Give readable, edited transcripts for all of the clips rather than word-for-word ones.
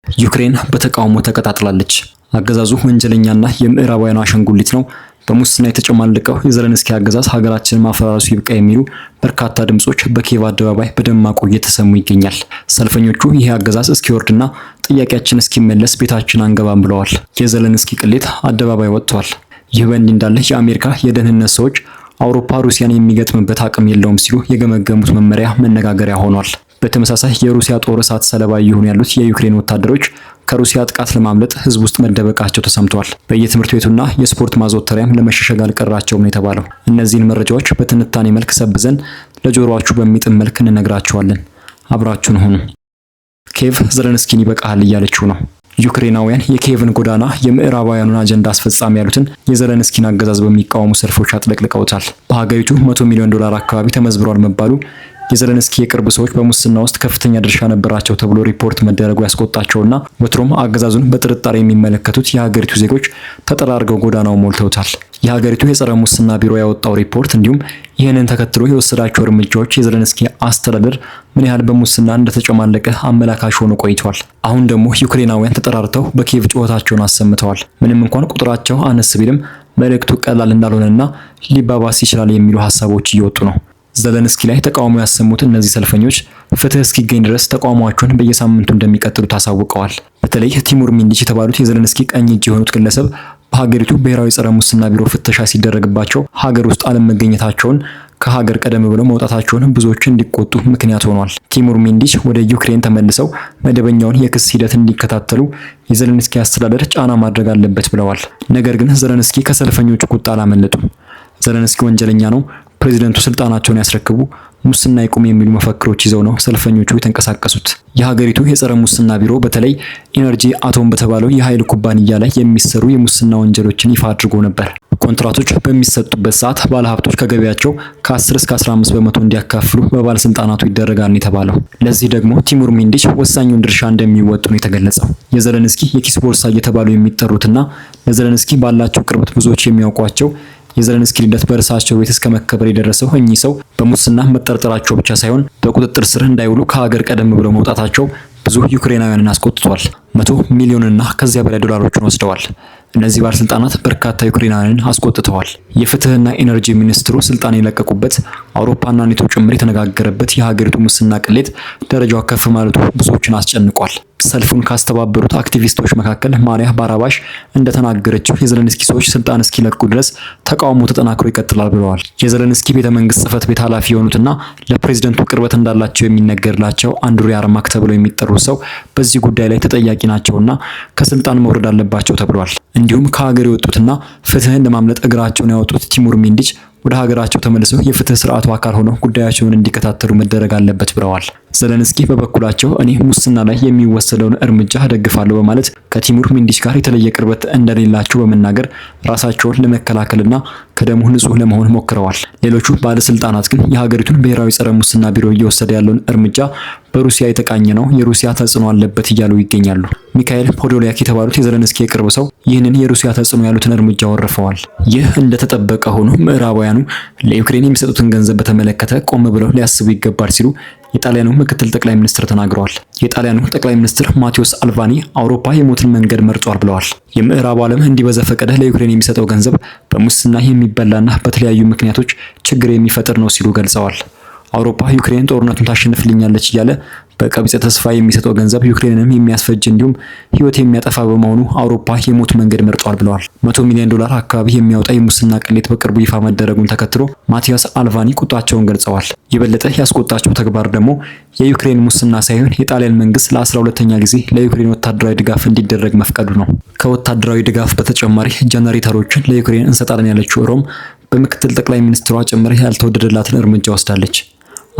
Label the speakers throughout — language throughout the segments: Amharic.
Speaker 1: ዩክሬን በተቃውሞ ተቀጣጥላለች። አገዛዙ ወንጀለኛና የምዕራባውያኑ አሸንጉሊት ነው። በሙስና የተጨማለቀው የዘለንስኪ አገዛዝ ሀገራችንን ማፈራረሱ ይብቃ የሚሉ በርካታ ድምጾች በኪየቭ አደባባይ በደማቁ እየተሰሙ ይገኛል። ሰልፈኞቹ ይህ አገዛዝ እስኪወርድና ጥያቄያችን እስኪመለስ ቤታችን አንገባም ብለዋል። የዘለንስኪ ቅሌት አደባባይ ወጥቷል። ይህ በእንዲህ እንዳለ የአሜሪካ የደህንነት ሰዎች አውሮፓ ሩሲያን የሚገጥምበት አቅም የለውም ሲሉ የገመገሙት መመሪያ መነጋገሪያ ሆኗል። በተመሳሳይ የሩሲያ ጦር እሳት ሰለባ እየሆኑ ያሉት የዩክሬን ወታደሮች ከሩሲያ ጥቃት ለማምለጥ ህዝብ ውስጥ መደበቃቸው ተሰምቷል። በየትምህርት ቤቱና የስፖርት ማዘውተሪያም ለመሸሸግ አልቀራቸውም ነው የተባለው። እነዚህን መረጃዎች በትንታኔ መልክ ሰብዘን ለጆሮአችሁ በሚጥም መልክ እንነግራችኋለን። አብራችሁን ሁኑ። ኪየቭ ዘለንስኪን ይበቃል እያለችው ነው። ዩክሬናውያን የኪየቭን ጎዳና የምዕራባውያኑን አጀንዳ አስፈጻሚ ያሉትን የዘለንስኪን አገዛዝ በሚቃወሙ ሰልፎች አጥለቅልቀውታል። በሀገሪቱ $100 ሚሊዮን አካባቢ ተመዝብሯል መባሉ የዘለንስኪ የቅርብ ሰዎች በሙስና ውስጥ ከፍተኛ ድርሻ ነበራቸው ተብሎ ሪፖርት መደረጉ ያስቆጣቸውና ወትሮም አገዛዙን በጥርጣሬ የሚመለከቱት የሀገሪቱ ዜጎች ተጠራርገው ጎዳናው ሞልተውታል። የሀገሪቱ የጸረ ሙስና ቢሮ ያወጣው ሪፖርት እንዲሁም ይህንን ተከትሎ የወሰዳቸው እርምጃዎች የዘለንስኪ አስተዳደር ምን ያህል በሙስና እንደተጨማለቀ አመላካሽ ሆኖ ቆይቷል። አሁን ደግሞ ዩክሬናውያን ተጠራርተው በኪየቭ ጩኸታቸውን አሰምተዋል። ምንም እንኳን ቁጥራቸው አነስ ቢልም መልእክቱ ቀላል እንዳልሆነና ሊባባስ ይችላል የሚሉ ሀሳቦች እየወጡ ነው። ዘለንስኪ ላይ ተቃውሞ ያሰሙት እነዚህ ሰልፈኞች ፍትህ እስኪገኝ ድረስ ተቃውሟቸውን በየሳምንቱ እንደሚቀጥሉ ታሳውቀዋል። በተለይ ቲሙር ሚንዲች የተባሉት የዘለንስኪ ቀኝ እጅ የሆኑት ግለሰብ በሀገሪቱ ብሔራዊ ጸረ ሙስና ቢሮ ፍተሻ ሲደረግባቸው ሀገር ውስጥ አለመገኘታቸውን ከሀገር ቀደም ብለው መውጣታቸውን ብዙዎች እንዲቆጡ ምክንያት ሆኗል። ቲሙር ሚንዲች ወደ ዩክሬን ተመልሰው መደበኛውን የክስ ሂደት እንዲከታተሉ የዘለንስኪ አስተዳደር ጫና ማድረግ አለበት ብለዋል። ነገር ግን ዘለንስኪ ከሰልፈኞቹ ቁጣ አላመለጡም። ዘለንስኪ ወንጀለኛ ነው፣ ፕሬዚደንቱ ስልጣናቸውን ያስረክቡ፣ ሙስና ይቁም የሚሉ መፈክሮች ይዘው ነው ሰልፈኞቹ የተንቀሳቀሱት። የሀገሪቱ የጸረ ሙስና ቢሮ በተለይ ኢነርጂ አቶም በተባለው የኃይል ኩባንያ ላይ የሚሰሩ የሙስና ወንጀሎችን ይፋ አድርጎ ነበር። ኮንትራቶች በሚሰጡበት ሰዓት ባለሀብቶች ከገቢያቸው ከ10 እስከ 15 በመቶ እንዲያካፍሉ በባለስልጣናቱ ይደረጋል የተባለው። ለዚህ ደግሞ ቲሙር ሚንዲች ወሳኙን ድርሻ እንደሚወጡ ነው የተገለጸው። የዘለንስኪ የኪስ ቦርሳ እየተባሉ የሚጠሩትና ለዘለንስኪ ባላቸው ቅርበት ብዙዎች የሚያውቋቸው የዘለንስኪ ልደት በእርሳቸው ቤት እስከ መከበር የደረሰው እኚህ ሰው በሙስና መጠርጠራቸው ብቻ ሳይሆን በቁጥጥር ስር እንዳይውሉ ከሀገር ቀደም ብለው መውጣታቸው ብዙ ዩክሬናውያንን አስቆጥቷል። $100 ሚሊዮንና ከዚያ በላይ ዶላሮችን ወስደዋል። እነዚህ ባለስልጣናት በርካታ ዩክሬናውያንን አስቆጥተዋል። የፍትህና ኢነርጂ ሚኒስትሩ ስልጣን የለቀቁበት አውሮፓና ኔቶ ጭምር የተነጋገረበት የሀገሪቱ ሙስና ቅሌት ደረጃው ከፍ ማለቱ ብዙዎችን አስጨንቋል። ሰልፉን ካስተባበሩት አክቲቪስቶች መካከል ማሪያ ባራባሽ እንደተናገረችው የዘለንስኪ ሰዎች ስልጣን እስኪለቁ ድረስ ተቃውሞ ተጠናክሮ ይቀጥላል ብለዋል። የዘለንስኪ ቤተመንግስት ጽህፈት ቤት ኃላፊ የሆኑትና ለፕሬዝደንቱ ቅርበት እንዳላቸው የሚነገርላቸው አንድሪ ያርማክ ተብለው የሚጠሩት ሰው በዚህ ጉዳይ ላይ ተጠያቂ ናቸውና ከስልጣን መውረድ አለባቸው ተብሏል። እንዲሁም ከሀገር የወጡትና ፍትህን ለማምለጥ እግራቸውን ያወጡት ቲሙር ሚንዲች ወደ ሀገራቸው ተመልሰው የፍትህ ስርዓቱ አካል ሆነው ጉዳያቸውን እንዲከታተሉ መደረግ አለበት ብለዋል። ዘለንስኪ በበኩላቸው እኔ ሙስና ላይ የሚወሰደውን እርምጃ ደግፋለሁ በማለት ከቲሙር ሚንዲች ጋር የተለየ ቅርበት እንደሌላቸው በመናገር ራሳቸውን ለመከላከልና ከደሙ ንጹህ ለመሆን ሞክረዋል። ሌሎቹ ባለስልጣናት ግን የሀገሪቱን ብሔራዊ ጸረ ሙስና ቢሮ እየወሰደ ያለውን እርምጃ በሩሲያ የተቃኘ ነው፣ የሩሲያ ተጽዕኖ አለበት እያሉ ይገኛሉ። ሚካኤል ፖዶሊያክ የተባሉት የዘለንስኪ የቅርብ ሰው ይህንን የሩሲያ ተጽዕኖ ያሉትን እርምጃ ወርፈዋል። ይህ እንደተጠበቀ ሆኖ ምዕራባውያኑ ለዩክሬን የሚሰጡትን ገንዘብ በተመለከተ ቆም ብለው ሊያስቡ ይገባል ሲሉ የጣሊያኑ ምክትል ጠቅላይ ሚኒስትር ተናግረዋል። የጣሊያኑ ጠቅላይ ሚኒስትር ማቴዎስ አልቫኒ አውሮፓ የሞትን መንገድ መርጧል ብለዋል። የምዕራቡ ዓለም እንዲህ በዘፈቀደ ለዩክሬን የሚሰጠው ገንዘብ በሙስና የሚበላና በተለያዩ ምክንያቶች ችግር የሚፈጥር ነው ሲሉ ገልጸዋል። አውሮፓ ዩክሬን ጦርነቱን ታሸንፍልኛለች እያለ በቀቢጸ ተስፋ የሚሰጠው ገንዘብ ዩክሬንንም የሚያስፈጅ እንዲሁም ሕይወት የሚያጠፋ በመሆኑ አውሮፓ የሞት መንገድ መርጧል ብለዋል። $100 ሚሊዮን አካባቢ የሚያወጣ የሙስና ቅሌት በቅርቡ ይፋ መደረጉን ተከትሎ ማቲያስ አልቫኒ ቁጣቸውን ገልጸዋል። የበለጠ ያስቆጣቸው ተግባር ደግሞ የዩክሬን ሙስና ሳይሆን የጣሊያን መንግስት ለ12ኛ ጊዜ ለዩክሬን ወታደራዊ ድጋፍ እንዲደረግ መፍቀዱ ነው። ከወታደራዊ ድጋፍ በተጨማሪ ጀነሬተሮችን ለዩክሬን እንሰጣለን ያለችው ሮም በምክትል ጠቅላይ ሚኒስትሯ ጭምር ያልተወደደላትን እርምጃ ወስዳለች።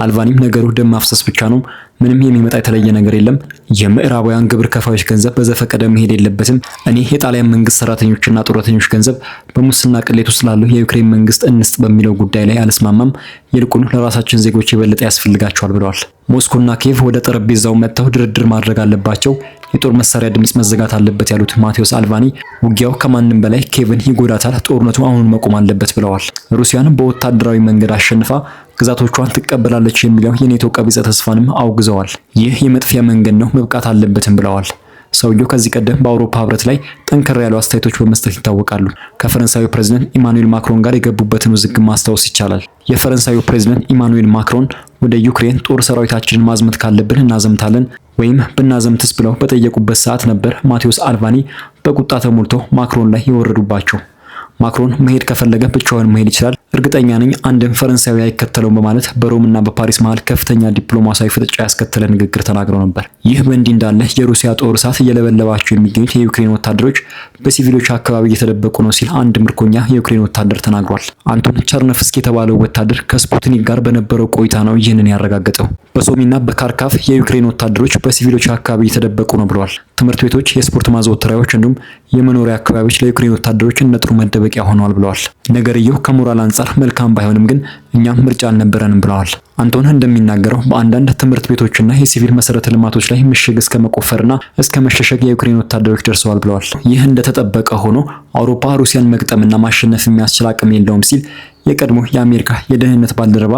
Speaker 1: አልቫኒም ነገሩ ደም ማፍሰስ ብቻ ነው፣ ምንም የሚመጣ የተለየ ነገር የለም፣ የምዕራባውያን ግብር ከፋዮች ገንዘብ በዘፈቀደ መሄድ የለበትም፣ እኔ የጣሊያን መንግስት ሰራተኞችና ጡረተኞች ገንዘብ በሙስና ቅሌት ውስጥ ላለው የዩክሬን መንግስት እንስጥ በሚለው ጉዳይ ላይ አልስማማም፣ ይልቁን ለራሳችን ዜጎች የበለጠ ያስፈልጋቸዋል ብለዋል። ሞስኮና ኪየቭ ወደ ጠረጴዛው መጥተው ድርድር ማድረግ አለባቸው፣ የጦር መሳሪያ ድምጽ መዘጋት አለበት ያሉት ማቴዎስ አልቫኒ ውጊያው ከማንም በላይ ኪየቭን ይጎዳታል፣ ጦርነቱ አሁን መቆም አለበት ብለዋል። ሩሲያን በወታደራዊ መንገድ አሸንፋ ግዛቶቿን ትቀበላለች የሚለው የኔቶ ቀቢጸ ተስፋንም አውግዘዋል። ይህ የመጥፊያ መንገድ ነው፣ መብቃት አለበትም ብለዋል። ሰውየው ከዚህ ቀደም በአውሮፓ ህብረት ላይ ጠንከር ያሉ አስተያየቶች በመስጠት ይታወቃሉ። ከፈረንሳዩ ፕሬዝዳንት ኢማኑኤል ማክሮን ጋር የገቡበትን ውዝግብ ማስታወስ ይቻላል። የፈረንሳዩ ፕሬዝዳንት ኢማኑኤል ማክሮን ወደ ዩክሬን ጦር ሰራዊታችንን ማዝመት ካለብን እናዘምታለን ወይም ብናዘምትስ ብለው በጠየቁበት ሰዓት ነበር ማቴዎስ አልቫኒ በቁጣ ተሞልተው ማክሮን ላይ የወረዱባቸው። ማክሮን መሄድ ከፈለገ ብቻውን መሄድ ይችላል፣ እርግጠኛ ነኝ አንድም ፈረንሳዊ አይከተለውም በማለት በሮም እና በፓሪስ መሃል ከፍተኛ ዲፕሎማሲያዊ ፍጥጫ ያስከተለ ንግግር ተናግረው ነበር። ይህ በእንዲህ እንዳለ የሩሲያ ጦር እሳት እየለበለባቸው የሚገኙት የዩክሬን ወታደሮች በሲቪሎች አካባቢ እየተደበቁ ነው ሲል አንድ ምርኮኛ የዩክሬን ወታደር ተናግሯል። አንቶን ቸርነፍስኪ የተባለው ወታደር ከስፑትኒክ ጋር በነበረው ቆይታ ነው ይህንን ያረጋገጠው። በሶሚና በካርካቭ የዩክሬን ወታደሮች በሲቪሎች አካባቢ እየተደበቁ ነው ብለዋል። ትምህርት ቤቶች፣ የስፖርት ማዘውተሪያዎች እንዲሁም የመኖሪያ አካባቢዎች ለዩክሬን ወታደሮች እነጥሩ መደበቂያ ሆነዋል ብለዋል። ነገርየው ከሞራል አንጻር መልካም ባይሆንም ግን እኛም ምርጫ አልነበረንም ብለዋል። አንቶን እንደሚናገረው በአንዳንድ ትምህርት ቤቶችና የሲቪል መሰረተ ልማቶች ላይ ምሽግ እስከ መቆፈርና እስከ መሸሸግ የዩክሬን ወታደሮች ደርሰዋል ብለዋል። ይህ እንደተጠበቀ ሆኖ አውሮፓ ሩሲያን መግጠምና ማሸነፍ የሚያስችል አቅም የለውም ሲል የቀድሞ የአሜሪካ የደህንነት ባልደረባ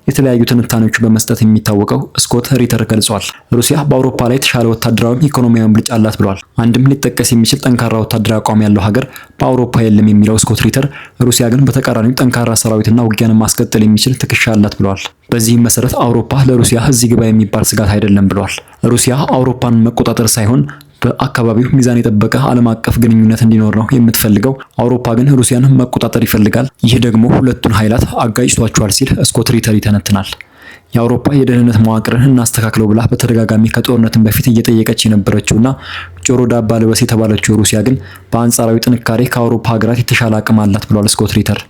Speaker 1: የተለያዩ ትንታኔዎች በመስጠት የሚታወቀው ስኮት ሪተር ገልጿል። ሩሲያ በአውሮፓ ላይ የተሻለ ወታደራዊ ኢኮኖሚያዊ ብልጫ አላት ብለዋል። አንድም ሊጠቀስ የሚችል ጠንካራ ወታደራዊ አቋም ያለው ሀገር በአውሮፓ የለም የሚለው ስኮት ሪተር ሩሲያ ግን በተቃራኒው ጠንካራ ሰራዊትና ውጊያን ማስቀጠል የሚችል ትከሻ አላት ብለዋል። በዚህም መሰረት አውሮፓ ለሩሲያ እዚህ ግባ የሚባል ስጋት አይደለም ብለዋል። ሩሲያ አውሮፓን መቆጣጠር ሳይሆን በአካባቢው ሚዛን የጠበቀ ዓለም አቀፍ ግንኙነት እንዲኖር ነው የምትፈልገው። አውሮፓ ግን ሩሲያን መቆጣጠር ይፈልጋል። ይህ ደግሞ ሁለቱን ኃይላት አጋጭቷቸዋል ሲል ስኮት ሪተር ይተነትናል። የአውሮፓ የደህንነት መዋቅርን እናስተካክለው ብላ በተደጋጋሚ ከጦርነትን በፊት እየጠየቀች የነበረችውና ጆሮ ዳባ ልበስ የተባለችው ሩሲያ ግን በአንጻራዊ ጥንካሬ ከአውሮፓ ሀገራት የተሻለ አቅም አላት ብሏል ስኮት ሪተር።